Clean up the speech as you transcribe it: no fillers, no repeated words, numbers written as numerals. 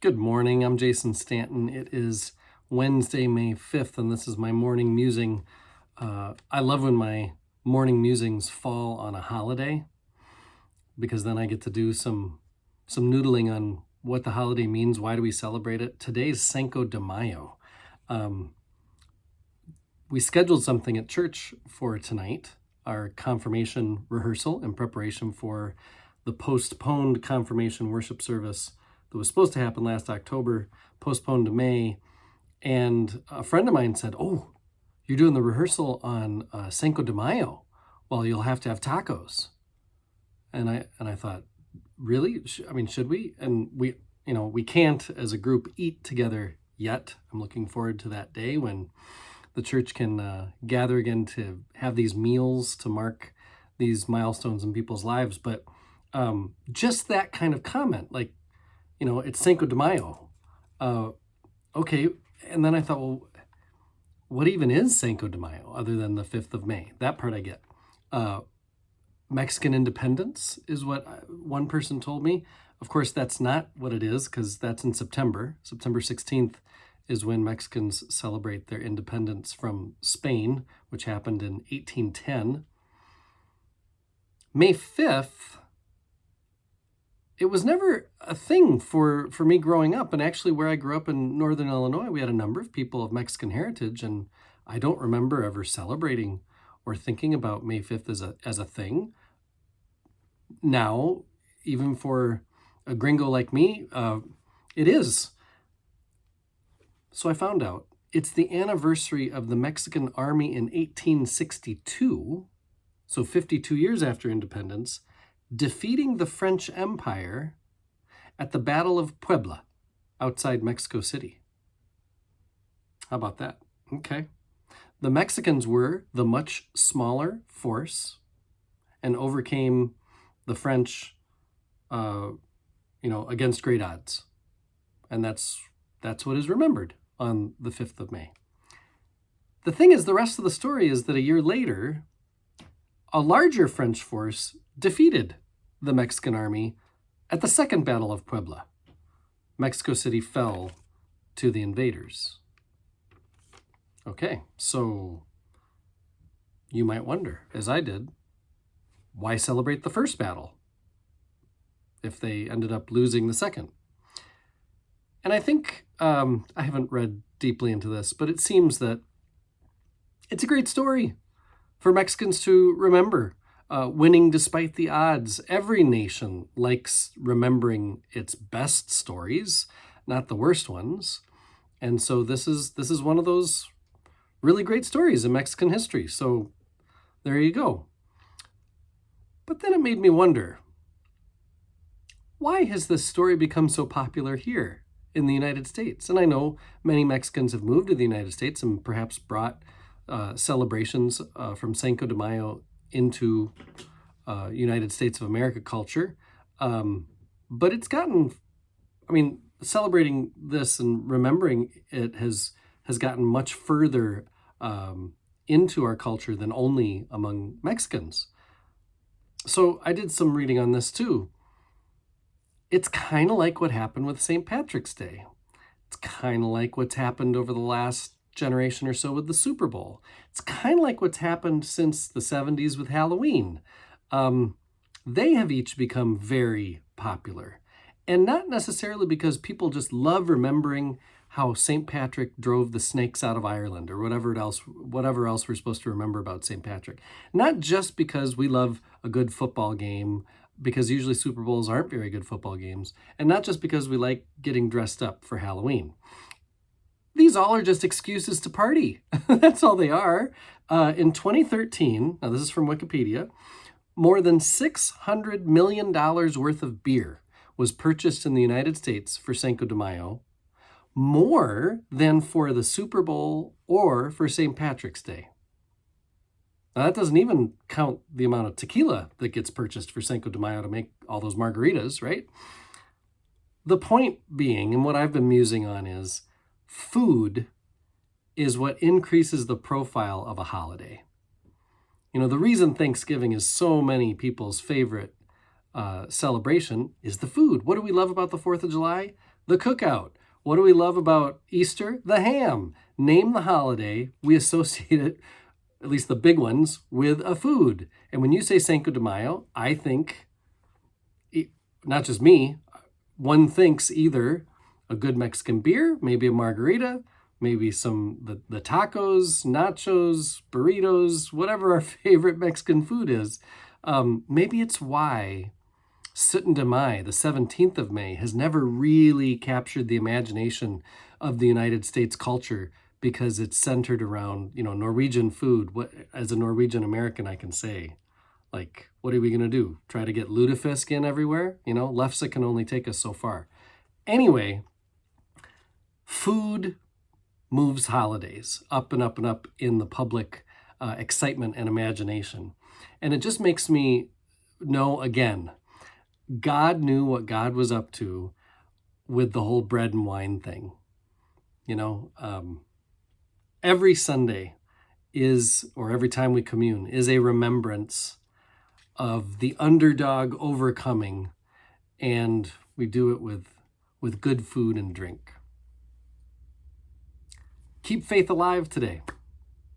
Good morning. I'm Jason Stanton. It is Wednesday, May 5th, and this is my morning musing. I love when my morning musings fall on a holiday because then I get to do some noodling on what the holiday means. Why do we celebrate it? Today's Cinco de Mayo. We scheduled something at church for tonight, our confirmation rehearsal in preparation for the postponed confirmation worship service that was supposed to happen last October, postponed to May. And a friend of mine said, "Oh, you're doing the rehearsal on Cinco de Mayo. Well, you'll have to have tacos." And I thought, really? Should we? And we can't as a group eat together yet. I'm looking forward to that day when the church can gather again to have these meals to mark these milestones in people's lives. But just that kind of comment, like, it's Cinco de Mayo. Okay. And then I thought, well, what even is Cinco de Mayo other than the 5th of May? That part I get. Mexican independence is what one person told me. Of course, that's not what it is because that's in September. September 16th is when Mexicans celebrate their independence from Spain, which happened in 1810. May 5th, it was never a thing for me growing up. And actually, where I grew up in Northern Illinois, we had a number of people of Mexican heritage, and I don't remember ever celebrating or thinking about May 5th as a thing. Now, even for a gringo like me, it is. So I found out it's the anniversary of the Mexican Army in 1862, so 52 years after independence, defeating the French Empire at the Battle of Puebla outside Mexico City. How about that? Okay. The Mexicans were the much smaller force and overcame the French, against great odds. And that's what is remembered on the 5th of May. The thing is, the rest of the story is that a year later, a larger French force defeated the Mexican army at the Second Battle of Puebla. Mexico City fell to the invaders. Okay, so you might wonder, as I did, why celebrate the first battle if they ended up losing the second? And I think, I haven't read deeply into this, but it seems that it's a great story for Mexicans to remember. Winning despite the odds. Every nation likes remembering its best stories, not the worst ones. And so this is one of those really great stories in Mexican history. So there you go. But then it made me wonder, why has this story become so popular here in the United States? And I know many Mexicans have moved to the United States and perhaps brought celebrations from Cinco de Mayo into United States of America culture. But it's gotten, celebrating this and remembering it has gotten much further into our culture than only among Mexicans. So I did some reading on this too. It's kind of like what happened with St. Patrick's Day. It's kind of like what's happened over the last generation or so with the Super Bowl. It's kind of like what's happened since the 70s with Halloween. They have each become very popular. And not necessarily because people just love remembering how St. Patrick drove the snakes out of Ireland or whatever else we're supposed to remember about St. Patrick. Not just because we love a good football game, because usually Super Bowls aren't very good football games, and not just because we like getting dressed up for Halloween. These all are just excuses to party. That's all they are. In 2013, now this is from Wikipedia, more than $600 million worth of beer was purchased in the United States for Cinco de Mayo, more than for the Super Bowl or for St. Patrick's Day. Now, that doesn't even count the amount of tequila that gets purchased for Cinco de Mayo to make all those margaritas, right? The point being, and what I've been musing on, is food is what increases the profile of a holiday. The reason Thanksgiving is so many people's favorite celebration is the food. What do we love about the 4th of July? The cookout. What do we love about Easter? The ham. Name the holiday. We associate it, at least the big ones, with a food. And when you say Cinco de Mayo, I think, not just me, one thinks either a good Mexican beer, maybe a margarita, maybe the tacos, nachos, burritos, whatever our favorite Mexican food is. Maybe it's why Cinco de Mayo, the 17th of May, has never really captured the imagination of the United States culture because it's centered around, Norwegian food. What, as a Norwegian American, I can say, like, what are we going to do? Try to get lutefisk in everywhere? Lefse can only take us so far. Anyway, food moves holidays up and up and up in the public excitement and imagination. And it just makes me know, again, God knew what God was up to with the whole bread and wine thing. Every Sunday or every time we commune, is a remembrance of the underdog overcoming, and we do it with good food and drink. Keep faith alive today.